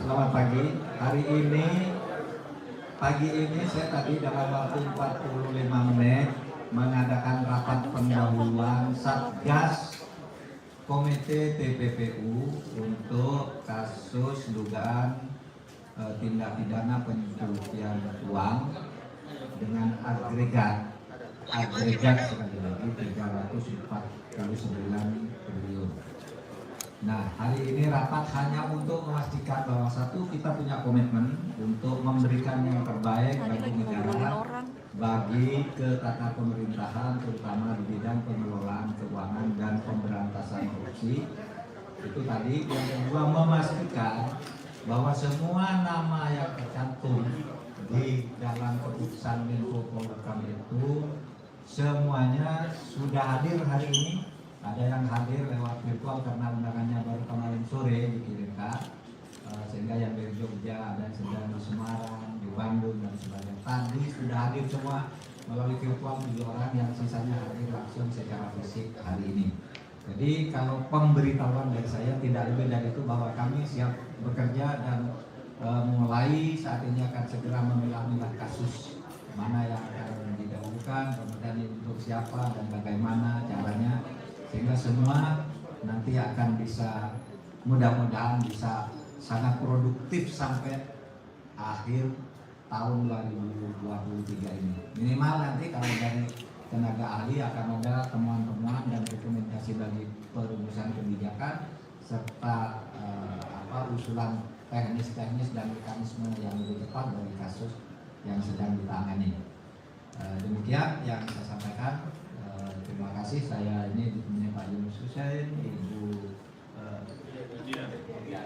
Selamat pagi. Pagi ini saya tadi dalam waktu 45 menit mengadakan rapat pendahuluan Satgas Komite TPPU untuk kasus dugaan tindak pidana pencucian uang dengan agregat sekali lagi 349 triliun. Nah, hari ini rapat hanya untuk memastikan bahwa satu, kita punya komitmen untuk memberikan yang terbaik bagi negara, bagi ketata pemerintahan, terutama di bidang pengelolaan keuangan dan pemberantasan korupsi. Itu tadi. Yang kedua, memastikan bahwa semua nama yang tercantum di dalam keputusan Menko Polhukam itu semuanya sudah hadir hari ini. Ada yang hadir lewat virtual karena undangannya baru kemarin sore dikirimkan, sehingga yang dari Jogja, ada yang sedang di Semarang, di Bandung dan sebagainya. Tadi sudah hadir semua melalui virtual 7 orang, yang sisanya hadir langsung secara fisik hari ini. Jadi kalau pemberitahuan dari saya tidak lebih dari itu, bahwa kami siap bekerja dan mulai saat ini akan segera memilah-milah kasus mana yang akan didahulukan, kemudian untuk siapa dan bagaimana caranya, sehingga semua nanti akan bisa, mudah-mudahan bisa sangat produktif sampai akhir tahun 2023 ini. Minimal nanti kalau dari tenaga ahli akan ada temuan-temuan dan rekomendasi bagi perumusan kebijakan, serta usulan teknis-teknis dan mekanisme yang lebih tepat dari kasus yang sedang ditangani. Demikian yang saya sampaikan. Terima kasih. Saya ini ditemani Pak Yunus Hussein, Ibu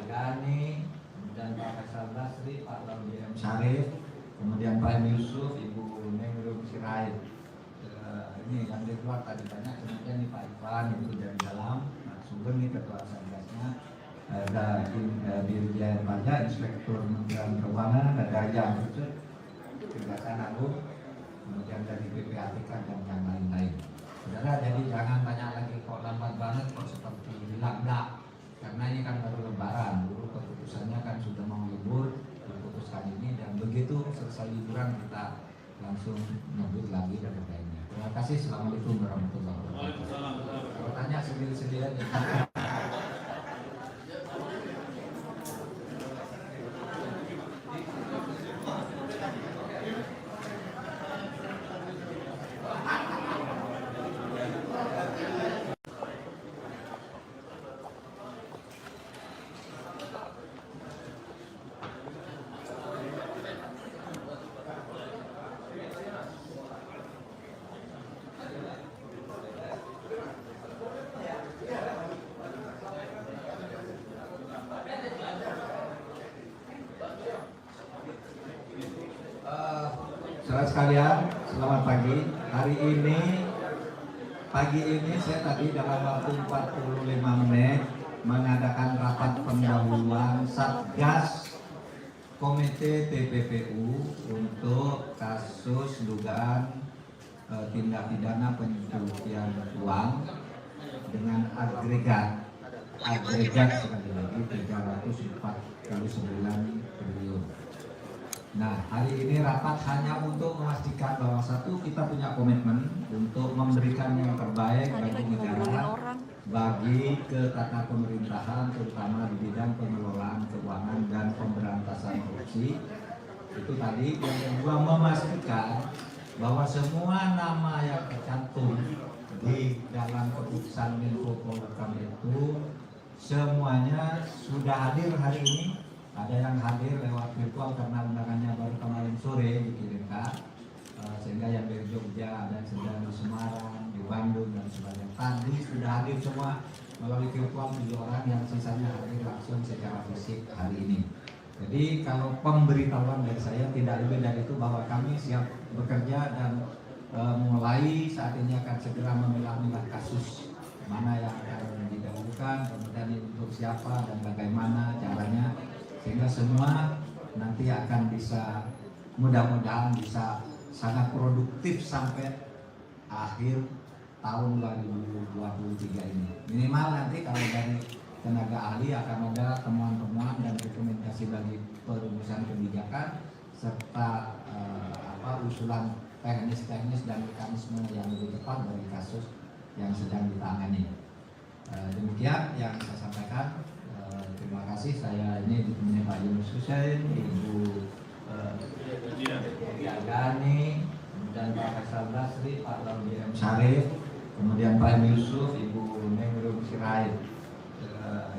Gani, kemudian Pak Faisal Basri, Pak Lambi M. Syarif, kemudian Pak M. Yusuf, Ibu Nengrum Sirait. Ini yang di luar tadi banyak, kemudian ini Pak Ivan, itu dari dalam, Pak Sugeng ini Ketua Satgasnya, ada Dirjen Pajak, Inspektur Kementerian Keuangan, ada yang khusus Kejaksaan Agung, kemudian dari PPATK dan yang lain-lain. Saudara, jadi jangan tanya lagi kok lambat banget, kok seperti lambda, karena ini kan baru lebaran. Dulu keputusannya kan sudah mau libur, diputuskan ini, dan begitu selesai liburan kita langsung ngebut lagi dan sebagainya. Terima kasih. Assalamualaikum warahmatullahi wabarakatuh. Kalau tanya sendiri-sendiri aja. Saudara sekalian, selamat pagi. Pagi ini saya tadi dalam waktu 45 menit mengadakan rapat pendahuluan Satgas Komite TPPU untuk kasus dugaan tindak pidana pencucian uang dengan agregat sekali lagi 349 triliun. Nah, hari ini rapat hanya untuk memastikan bahwa satu, kita punya komitmen untuk memberikan yang terbaik bagi negara, bagi ketata pemerintahan, terutama di bidang pengelolaan keuangan dan pemberantasan korupsi. Itu tadi. Yang kedua, memastikan bahwa semua nama yang tercantum di dalam keputusan Menko Polhukam itu semuanya sudah hadir hari ini. Ada yang hadir lewat virtual karena undangannya baru kemarin sore dikirimkan, sehingga yang dari Jogja, ada yang sedang di Semarang, di Bandung dan sebagainya. Tadi sudah hadir semua melalui virtual 7 orang, yang sisanya hadir langsung secara fisik hari ini. Jadi kalau pemberitahuan dari saya tidak lebih dari itu, bahwa kami siap bekerja dan mulai saat ini akan segera memilah-milah kasus mana yang akan didahulukan, kemudian untuk siapa dan bagaimana caranya, sehingga semua nanti akan bisa, mudah-mudahan bisa sangat produktif sampai akhir tahun 2023 ini. Minimal nanti kalau dari tenaga ahli akan ada temuan-temuan dan rekomendasi bagi perumusan kebijakan serta usulan teknis-teknis dan mekanisme yang lebih tepat dari kasus yang sedang ditangani. Demikian yang saya sampaikan. Terima kasih. Saya ini ditemani Pak Yunus Hussein, Ibu Gani, dan Pak Faisal Basri, Pak Laudi M. Syarif, kemudian Pak Emil Yusuf, Ibu Nengrum Sirait.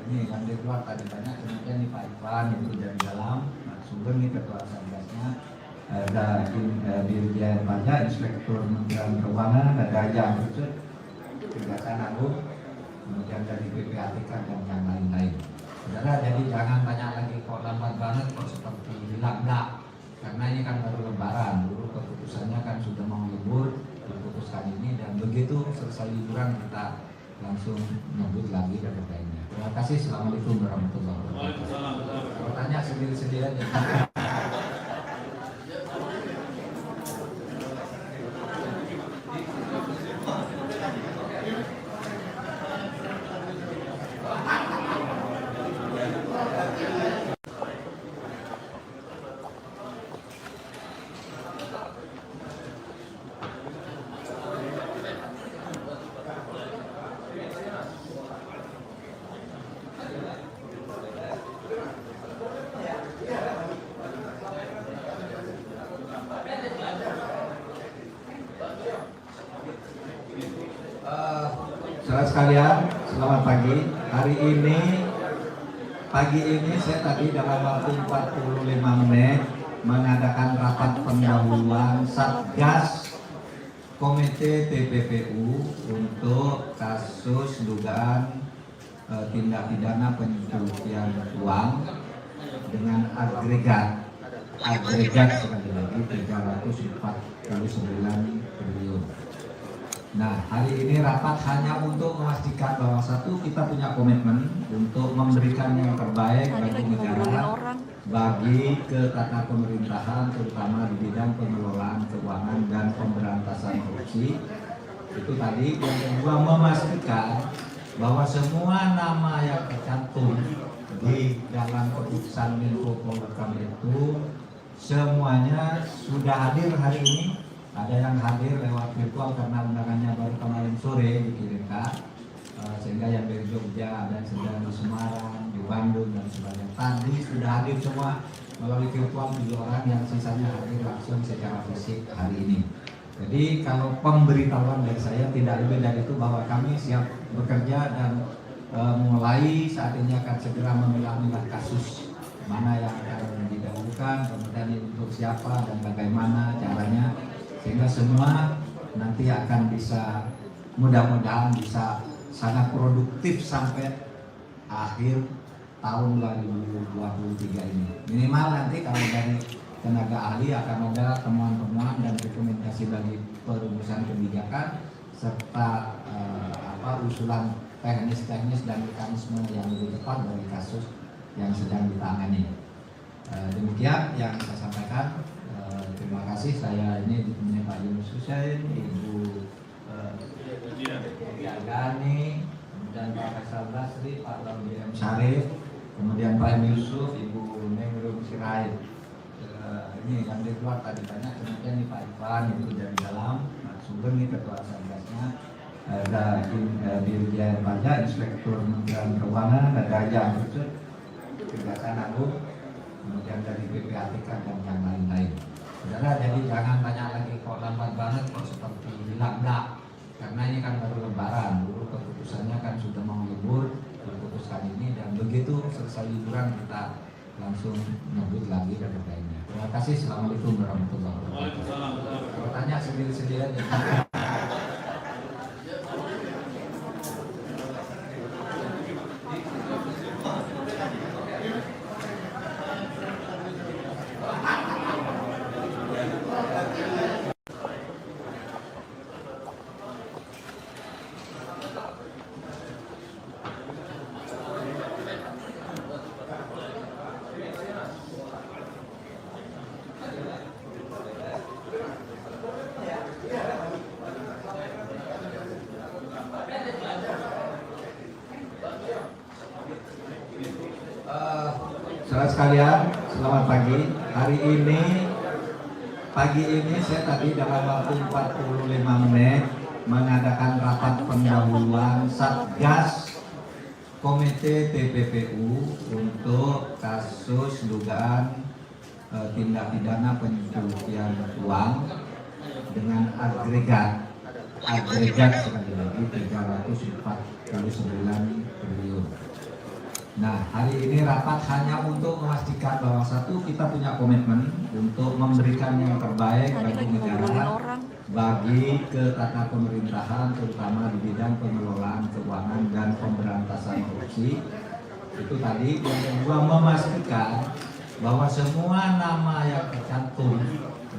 Ini yang di luar tadi banyak, kemudian ini Pak Ivan itu dari dalam, Pak Sugeng ini Ketua Satgasnya, ada Dirjen Pajak, Inspektur Kementerian Keuangan, ada Yang Khusus, Kejaksaan Agung, kemudian dari PPATK dan yang lain-lain. Saudara, jadi jangan tanya lagi kok lambat banget, kok seperti hilang, enggak. Karena ini kan baru lebaran, dulu keputusannya kan sudah mau libur, diputuskan ini, dan begitu selesai liburan kita langsung ngebut lagi dan lainnya. Terima kasih. Assalamualaikum warahmatullahi wabarakatuh. Kalau tanya sendiri-sendiri aja. Saudara sekalian, selamat pagi. Pagi ini saya tadi dalam waktu 45 menit mengadakan rapat pendahuluan Satgas Komite TPPU untuk kasus dugaan tindak pidana pencucian uang dengan agregat sekali lagi 349 triliun. Nah, hari ini rapat hanya untuk memastikan bahwa satu, kita punya komitmen untuk memberikan yang terbaik bagi negara, bagi ke tata pemerintahan, terutama di bidang pengelolaan keuangan dan pemberantasan korupsi. Itu tadi. Yang kedua, memastikan bahwa semua nama yang tercantum di dalam keputusan Menko Polhukam itu semuanya sudah hadir hari ini. Ada yang hadir lewat virtual karena undangannya baru kemarin sore dikirimkan, sehingga yang dari Jogja, ada yang sedang di Semarang, di Bandung dan sebagainya. Tadi sudah hadir semua melalui virtual 7 orang, yang sisanya hadir langsung secara fisik hari ini. Jadi kalau pemberitahuan dari saya tidak lebih dari itu, bahwa kami siap bekerja dan mulai saat ini akan segera memilah-milah kasus mana yang akan didahulukan, kemudian untuk siapa dan bagaimana caranya, sehingga semua nanti akan bisa, mudah-mudahan bisa sangat produktif sampai akhir tahun 2023 ini. Minimal nanti kalau dari tenaga ahli akan ada temuan-temuan dan rekomendasi bagi perumusan kebijakan serta usulan teknis-teknis dan mekanisme yang lebih tepat dari kasus yang sedang ditangani. Demikian yang saya sampaikan. Terima kasih. Saya ini ditemani Pak Yunus Hussein, Ibu Gani, dan Pak Faisal Basri, Pak Laudi M. Syarif, kemudian Pak Emil Yusuf, Ibu Nengrum Sirait. Ini yang di luar tadi banyak, kemudian ini Pak Ivan itu dari dalam, Pak Sugeng ini Ketua Satgasnya, ada Dirjen Pajak, Inspektur Kementerian Keuangan, ada Yang Khusus, Kejaksaan Agung, kemudian dari PPATK dan yang lain-lain. Saudara, jadi jangan tanya lagi kok lambat banget, kok seperti hilang, enggak. Karena ini kan baru lebaran, dulu keputusannya kan sudah mau libur, diputuskan ini, dan begitu selesai liburan kita langsung ngebut lagi dan lainnya. Terima kasih. Assalamualaikum warahmatullahi wabarakatuh. Kalau tanya sendiri-sendiri aja. sekalian, selamat pagi. Pagi ini saya tadi dalam waktu 45 menit mengadakan rapat pendahuluan Satgas Komite TPPU untuk kasus dugaan tindak pidana pencucian uang dengan agregat sekali lagi 349 triliun. Nah, hari ini rapat hanya untuk memastikan bahwa satu, kita punya komitmen untuk memberikan yang terbaik bagi negara, bagi ke tata pemerintahan, terutama di bidang pengelolaan keuangan dan pemberantasan korupsi. Itu tadi. Yang kedua, memastikan bahwa semua nama yang tercantum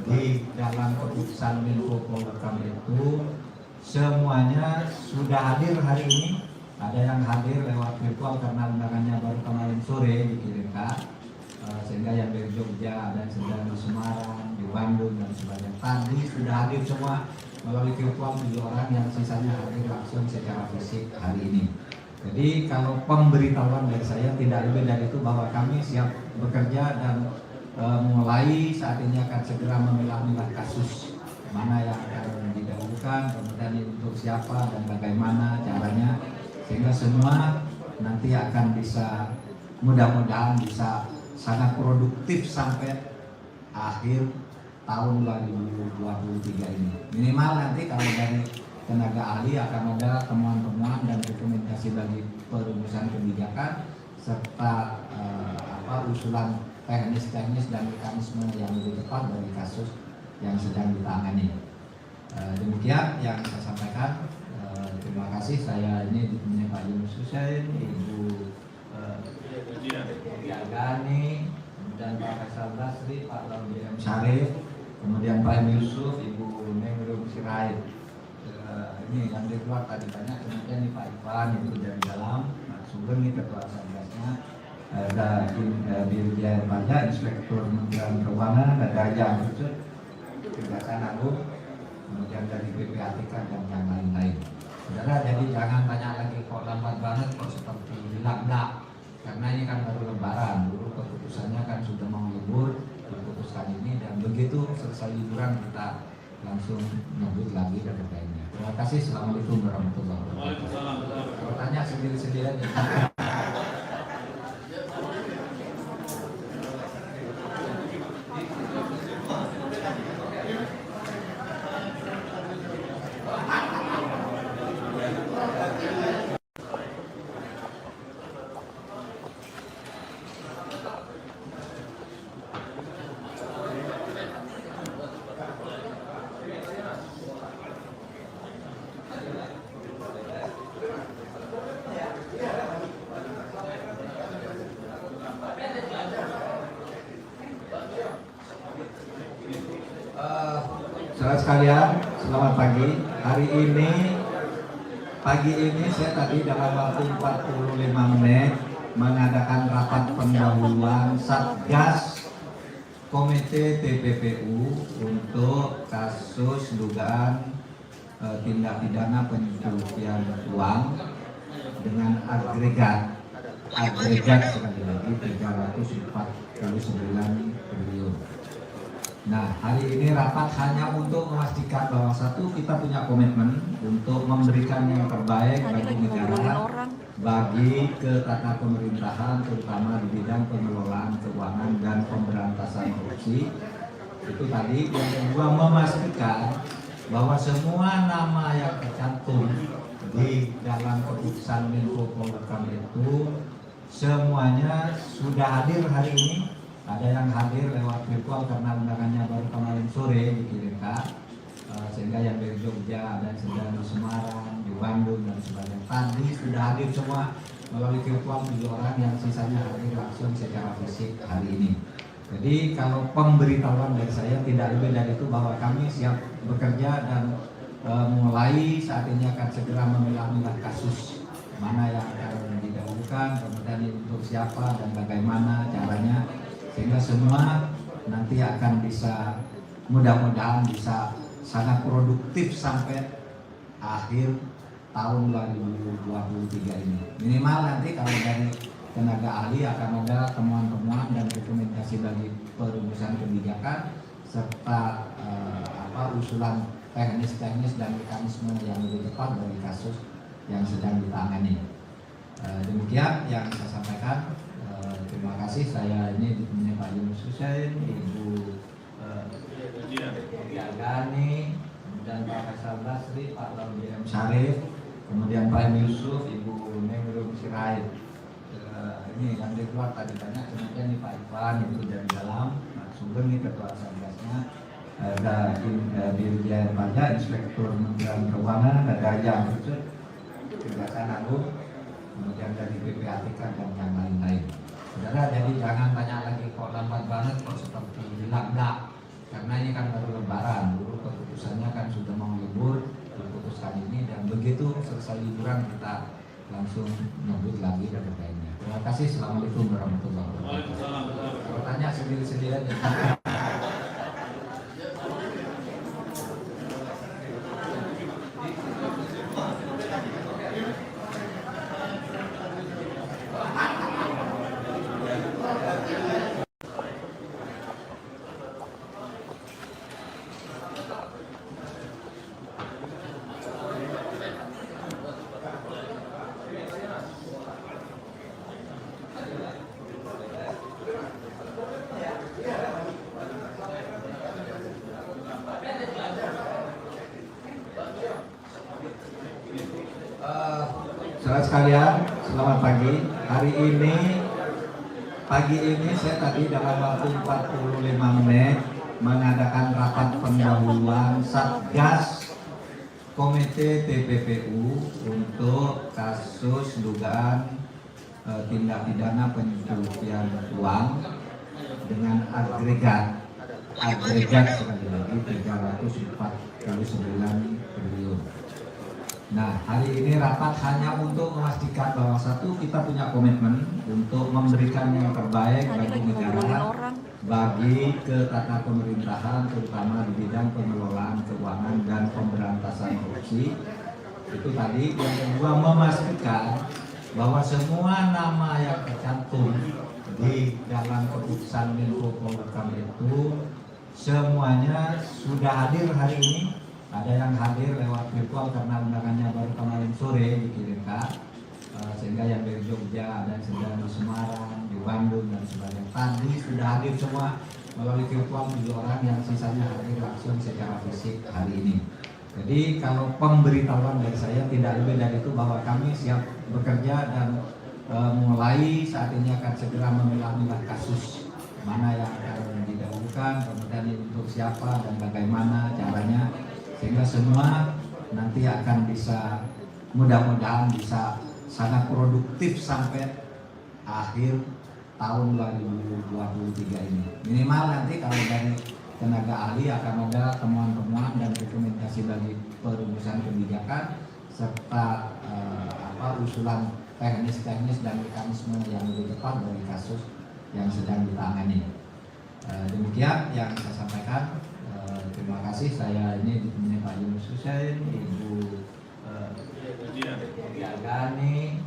di dalam keputusan Menko Polhukam itu semuanya sudah hadir hari ini. Ada yang hadir lewat virtual karena undangannya baru kemarin sore dikirimkan, sehingga yang dari Jogja, ada yang sedang di Semarang, di Bandung dan sebagainya. Tadi sudah hadir semua melalui virtual 7 orang, yang sisanya hadir langsung secara fisik hari ini. Jadi kalau pemberitahuan dari saya tidak lebih dari itu, bahwa kami siap bekerja dan mulai saat ini akan segera memilah-milah kasus mana yang akan didahulukan, kemudian untuk siapa dan bagaimana caranya, sehingga semua nanti akan bisa, mudah-mudahan bisa sangat produktif sampai akhir tahun 2023 ini. Minimal nanti kalau dari tenaga ahli akan ada temuan-temuan dan rekomendasi bagi perumusan kebijakan, serta usulan teknis dan mekanisme yang lebih tepat dari kasus yang sedang ditangani. Demikian yang saya sampaikan. Terima kasih. Saya ini ditemani Pak Yunus Hussein, Ibu Gani, kemudian Pak Faisal Basri, Pak Laudy M. Syarif, kemudian Pak M. Yusuf, Ibu Nengrum Sirait. Ini yang di luar tadi banyak. Kemudian ini Pak Ivan, itu dari dalam, Pak Sugeng, ini Ketua Satgasnya, ada Dirjen Pajak, Inspektur Kementerian Keuangan, ada yang khusus Kejaksaan Agung, kemudian dari PPATK dan yang lain-lain. Saudara, jadi jangan tanya lagi kok lambat banget, kok seperti bilang-bilang, karena ini kan baru lebaran. Dulu keputusannya kan sudah mau libur, diputuskan ini, dan begitu selesai liburan kita langsung nyebut lagi dan lainnya. Terima kasih. Assalamualaikum warahmatullahi wabarakatuh. Kalau tanya sendiri-sendiri aja. Saudara sekalian, selamat pagi. Pagi ini saya tadi dalam waktu 45 menit mengadakan rapat pendahuluan Satgas Komite TPPU untuk kasus dugaan tindak pidana pencucian uang dengan agregat sekali lagi 349 triliun. Nah, hari ini rapat hanya untuk memastikan bahwa satu, kita punya komitmen untuk memberikan yang terbaik bagi negara, bagi ke tata pemerintahan, terutama di bidang pengelolaan keuangan dan pemberantasan korupsi. Itu tadi. Yang kedua, memastikan bahwa semua nama yang tercantum di dalam keputusan Menko Polhukam itu semuanya sudah hadir hari ini. Ada yang hadir lewat virtual karena undangannya baru kemarin sore dikirimkan, sehingga yang dari Jogja, ada yang sedang di Semarang, di Bandung dan sebagainya. Tadi sudah hadir semua melalui virtual 7 orang, yang sisanya hadir langsung secara fisik hari ini. Jadi kalau pemberitahuan dari saya tidak lebih dari itu, bahwa kami siap bekerja dan mulai saat ini akan segera memilah-milah kasus mana yang akan didahulukan, kemudian untuk siapa dan bagaimana caranya, sehingga semua nanti akan bisa, mudah-mudahan bisa sangat produktif sampai akhir tahun 2023 ini. Minimal nanti kalau dari tenaga ahli akan ada temuan-temuan dan rekomendasi bagi perumusan kebijakan serta usulan teknis-teknis dan mekanisme yang lebih tepat dari kasus yang sedang ditangani. Demikian yang saya sampaikan. Terima kasih. Saya ini ditemani Pak Yunus Hussein, Ibu Gani, dan Pak Faisal Basri, Pak Laudy M. Syarif, kemudian Pak Yusuf, Ibu Nengrum Sirait. Ini yang di luar tadi banyak, kemudian Pak Ivan itu dari dalam, Pak Sugeng ini Ketua Satgasnya, ada Dirjen Pajak, Inspektur Kementerian Keuangan, ada yang khusus Kejaksaan Agung, kemudian dari PPATK dan yang lain-lain. Saudara, jadi jangan tanya lagi kok lambat banget, kok seperti hilang, enggak. Karena ini kan baru lebaran, dulu keputusannya kan sudah mau libur, diputuskan ini, dan begitu selesai liburan kita langsung nyebut lagi dan lainnya. Terima kasih. Assalamualaikum warahmatullahi wabarakatuh. Kalau tanya sendiri-sendiri aja. Saudara sekalian, selamat pagi. Pagi ini saya tadi dalam waktu 45 menit mengadakan rapat pendahuluan Satgas Komite TPPU untuk kasus dugaan tindak pidana pencucian uang dengan agregat sekali lagi 349 triliun. Nah, hari ini rapat hanya untuk memastikan bahwa satu, kita punya komitmen untuk memberikan yang terbaik bagi negara, bagi ke tata pemerintahan, terutama di bidang pengelolaan keuangan dan pemberantasan korupsi. Itu tadi. Yang kedua, memastikan bahwa semua nama yang tercantum di dalam keputusan Menko Polhukam itu semuanya sudah hadir hari ini. Ada yang hadir lewat virtual karena undangannya baru kemarin sore dikirimkan, sehingga yang dari Jogja, ada yang sedang di Semarang, di Bandung dan sebagainya. Tadi sudah hadir semua melalui virtual 7 orang, yang sisanya hadir langsung secara fisik hari ini. Jadi kalau pemberitahuan dari saya tidak lebih dari itu, bahwa kami siap bekerja dan mulai saat ini akan segera memilah-milah kasus mana yang akan didahulukan, kemudian untuk siapa dan bagaimana caranya, sehingga semua nanti akan bisa, mudah-mudahan bisa sangat produktif sampai akhir tahun 2023 ini. Minimal nanti kalau dari tenaga ahli akan ada temuan-temuan dan rekomendasi bagi perumusan kebijakan serta usulan teknis-teknis dan mekanisme yang lebih tepat dari kasus yang sedang ditangani. Demikian yang saya sampaikan. Terima kasih. Saya ini ditemani Pak Yunus Hussein, Ibu Gani,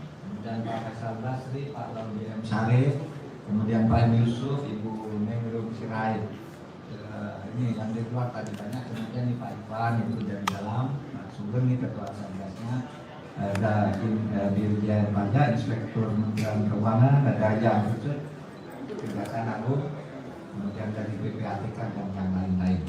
dan Pak Faisal Basri, Pak Laudy M. Syarif, kemudian Pak Yusuf, Ibu Nengrum Sirait. Ini yang di luar tadi banyak, kemudian Pak Ivan itu dari dalam, Pak Sugeng ini Ketua Satgasnya, ada Dirjen Pajak, Inspektur Kementerian Keuangan, ada yang khusus Kejaksaan Agung, kemudian dari PPATK dan yang lain-lain.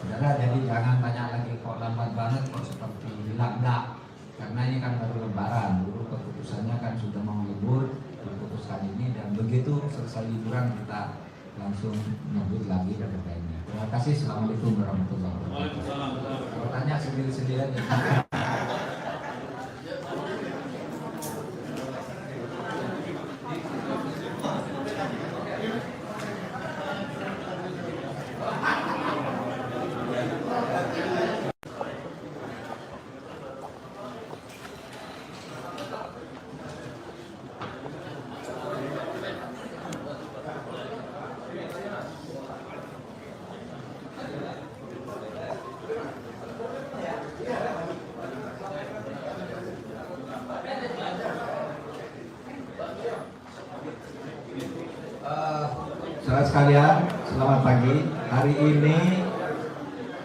Saudara, jadi jangan tanya lagi kok lambat banget, kok seperti hilang, enggak. Karena ini kan baru lebaran, dulu keputusannya kan sudah mau libur, diputuskan ini, dan begitu selesai liburan kita langsung nyebut lagi dan lainnya. Terima kasih. Assalamualaikum warahmatullahi wabarakatuh. Kalau tanya sendiri-sendiri aja. Saudara sekalian, selamat pagi. Hari ini,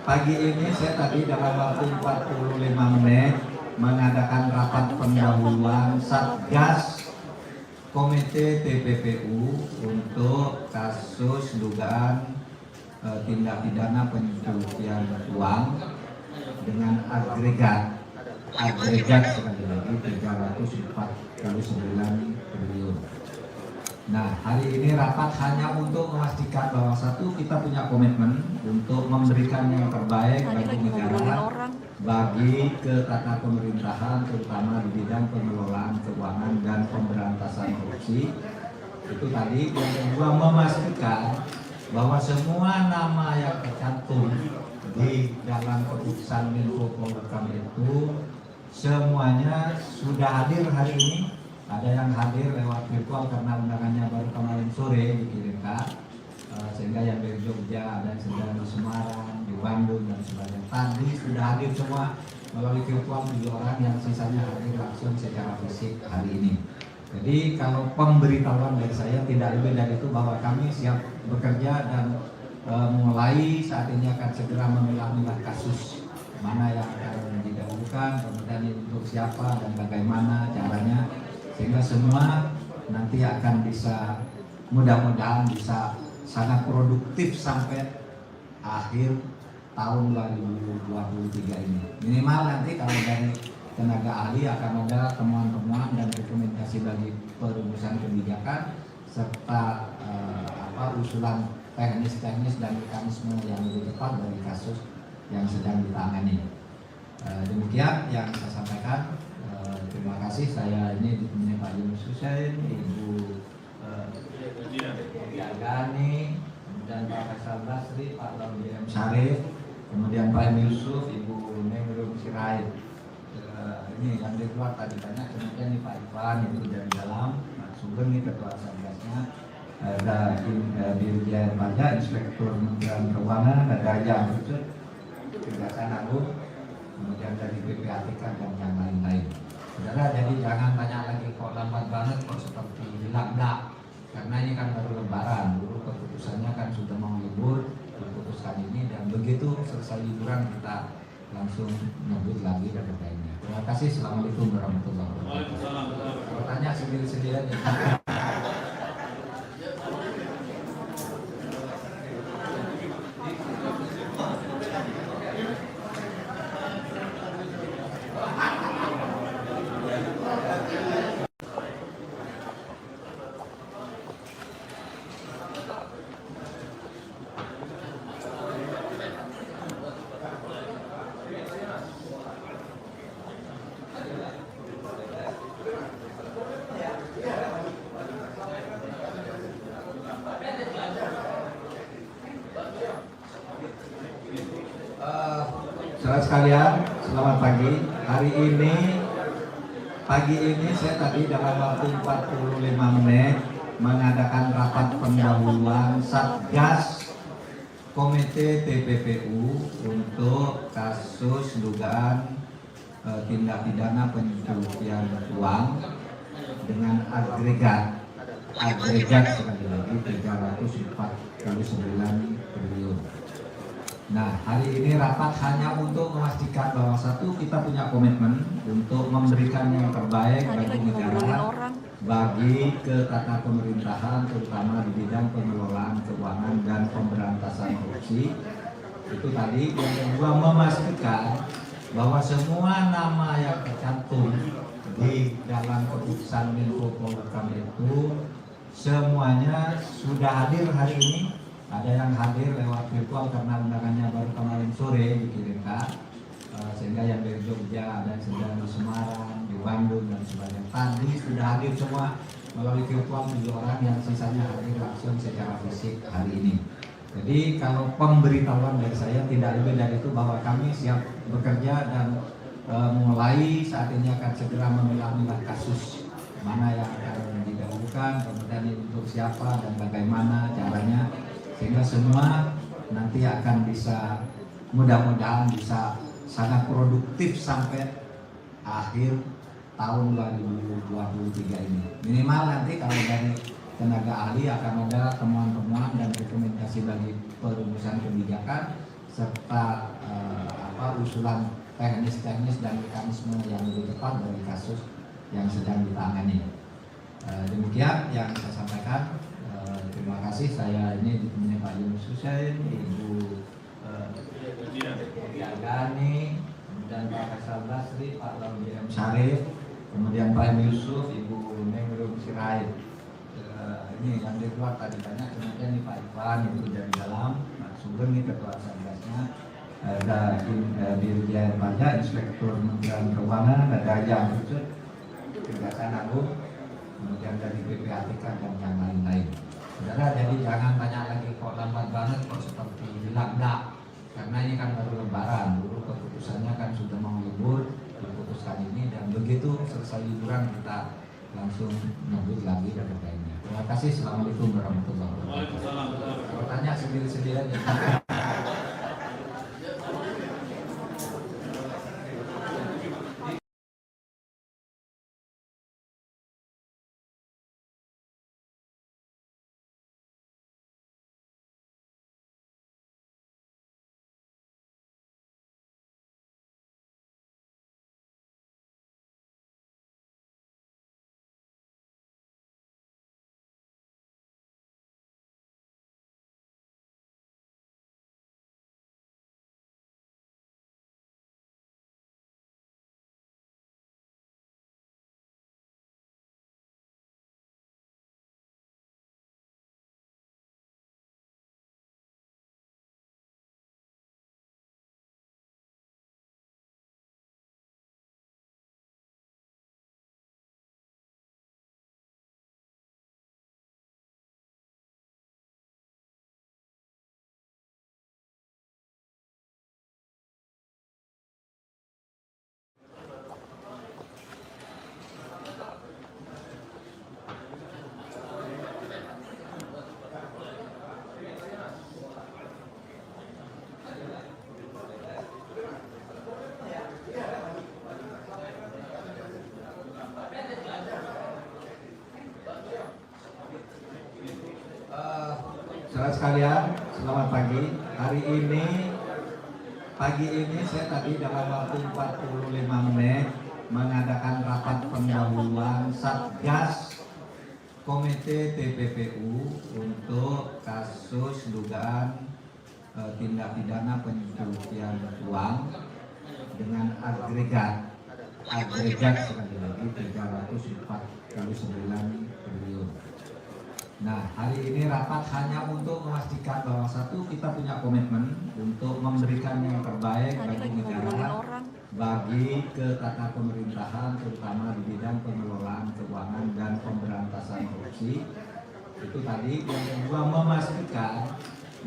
pagi ini saya tadi dalam waktu 45 menit mengadakan rapat pendahuluan Satgas Komite TPPU untuk kasus dugaan tindak pidana pencucian uang dengan agregat sekali lagi 349 triliun. Nah, hari ini rapat hanya untuk memastikan bahwa satu, kita punya komitmen untuk memberikan yang terbaik bagi negara, bagi ke tata pemerintahan, terutama di bidang pengelolaan keuangan dan pemberantasan korupsi. Itu tadi. Yang kedua, memastikan bahwa semua nama yang tercantum di dalam keputusan Menko Polhukam itu semuanya sudah hadir hari ini. Ada yang hadir lewat virtual karena undangannya baru kemarin sore dikirimkan, sehingga yang dari Jogja, ada yang sedang di Semarang, di Bandung dan sebagainya. Tadi sudah hadir semua melalui virtual 7 orang, yang sisanya hadir langsung secara fisik hari ini. Jadi kalau pemberitahuan dari saya tidak lebih dari itu, bahwa kami siap bekerja dan mulai saat ini akan segera memilah-milah kasus mana yang akan didahulukan, kemudian untuk siapa dan bagaimana caranya, sehingga semua nanti akan bisa, mudah-mudahan bisa sangat produktif sampai akhir tahun 2023 ini. Minimal nanti kalau dari tenaga ahli akan ada temuan-temuan dan rekomendasi bagi perumusan kebijakan, serta usulan teknis-teknis dan mekanisme yang lebih tepat dari kasus yang sedang ditangani. Demikian yang saya sampaikan. Terima kasih. Saya ini ditemani Pak Yunus Hussein, Ibu Gani, kemudian Pak Faisal Basri, Pak Lambi M. Syarif, kemudian Pak M. Yusuf, Ibu Nengrum Sirait. Ini yang di luar tadi banyak, kemudian ini Pak Ivan, itu dari dalam, Pak Sugeng ini Ketua Satgasnya, ada Dirjen Pajak, Inspektur Kementerian Keuangan, ada yang khusus Kejaksaan Agung, kemudian dari PPATK dan yang lain-lain. Saudara, jadi jangan tanya lagi kok lambat banget, kok seperti bilang-bilang, karena ini kan baru lebaran, dulu keputusannya kan sudah mau libur, diputuskan ini, dan begitu selesai liburan kita langsung ngebut lagi dan lainnya. Terima kasih. Assalamualaikum warahmatullahi wabarakatuh. Kalau tanya sendiri-sendiri aja. Saudara sekalian, selamat pagi. Hari ini, pagi ini saya tadi dalam waktu 45 menit mengadakan rapat pendahuluan Satgas Komite TPPU untuk kasus dugaan tindak pidana pencucian uang dengan agregat sekali lagi 349 triliun. Nah, hari ini rapat hanya untuk memastikan bahwa satu, kita punya komitmen untuk memberikan yang terbaik bagi negara, bagi ke tata pemerintahan, terutama di bidang pengelolaan keuangan dan pemberantasan korupsi. Itu tadi. Yang kedua, memastikan bahwa semua nama yang tercantum di dalam keputusan Menko Polhukam itu semuanya sudah hadir hari ini. Ada yang hadir lewat virtual karena undangannya baru kemarin sore dikirimkan, sehingga yang dari Jogja, ada yang sedang di Semarang, di Bandung dan sebagainya. Tadi sudah hadir semua melalui virtual 7 orang, yang sisanya hadir langsung secara fisik hari ini. Jadi kalau pemberitahuan dari saya tidak lebih dari itu, bahwa kami siap bekerja dan mulai saat ini akan segera memilah-milah kasus mana yang akan didahulukan, kemudian untuk siapa dan bagaimana caranya, sehingga semua nanti akan bisa, mudah-mudahan bisa sangat produktif sampai akhir tahun 2023 ini. Minimal nanti kalau dari tenaga ahli akan ada temuan-temuan dan rekomendasi bagi perumusan kebijakan serta usulan teknis-teknis dan mekanisme yang lebih tepat dari kasus yang sedang ditangani. Demikian yang saya sampaikan. Terima kasih. Saya ini ditemani Pak Yunus Hussein, Ibu Gani, dan Pak Faisal Basri, Pak Laudi M. Syarif, kemudian Pak Yusuf, Ibu Nengrum Sirait. Ini yang di luar tadi banyak, kemudian ini Pak Ivan, Ibu dari dalam, Pak Sugeng, ini Ketua Satgasnya, ada Dirjen Pajak, Inspektur Kementerian Keuangan, ada yang khusus Kejaksaan Agung, kemudian dari PPATK dan yang lain-lain. Saudara, jadi jangan tanya lagi kok lambat banget, kok seperti bilang enggak, karena ini kan baru lebaran, dulu keputusannya kan sudah mau libur, diputuskan ini, dan begitu selesai liburan kita langsung ngebut lagi dan lainnya. Terima kasih. Assalamualaikum warahmatullahi wabarakatuh. Kalau tanya sendiri-sendiri aja. Saudara sekalian, selamat pagi. Pagi ini saya tadi dalam waktu 45 menit mengadakan rapat pendahuluan Satgas Komite TPPU untuk kasus dugaan tindak pidana pencucian uang dengan agregat sekali lagi 349 triliun. Nah, hari ini rapat hanya untuk memastikan bahwa satu, kita punya komitmen untuk memberikan yang terbaik bagi negara, bagi ke tata pemerintahan, terutama di bidang pengelolaan keuangan dan pemberantasan korupsi. Itu tadi. Yang kedua, memastikan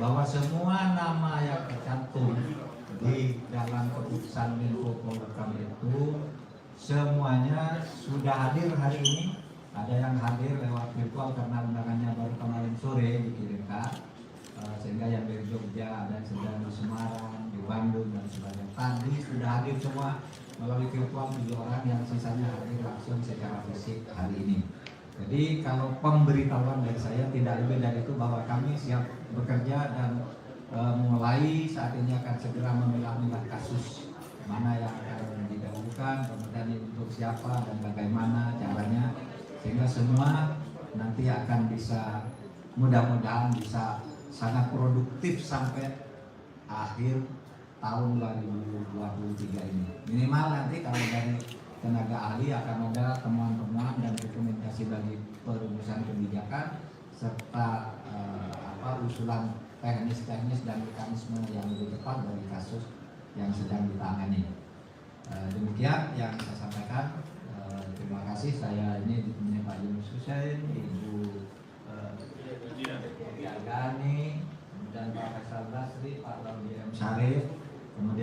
bahwa semua nama yang tercantum di dalam keputusan Menko Polhukam itu semuanya sudah hadir hari ini. Ada yang hadir lewat virtual karena undangannya baru kemarin sore dikirimkan, sehingga yang dari Jogja, ada yang sedang di Semarang, di Bandung dan sebagainya. Tadi sudah hadir semua melalui virtual 7 orang, yang sisanya hadir langsung secara fisik hari ini. Jadi kalau pemberitahuan dari saya tidak lebih dari itu, bahwa kami siap bekerja dan mulai saat ini akan segera memilah-milah kasus mana yang akan didahulukan, kemudian untuk siapa dan bagaimana caranya, sehingga semua nanti akan bisa, mudah-mudahan bisa sangat produktif sampai akhir tahun 2023 ini. Minimal nanti kalau dari tenaga ahli akan ada temuan-temuan dan rekomendasi bagi perumusan kebijakan serta usulan teknis-teknis dan mekanisme yang lebih tepat dari kasus yang sedang ditangani. Demikian yang saya sampaikan. Terima kasih. Saya ini ditemani Pak Yunus Hussein, Ibu Gani, dan Pak Faisal Basri, Pak Laudi M. Syarif, kemudian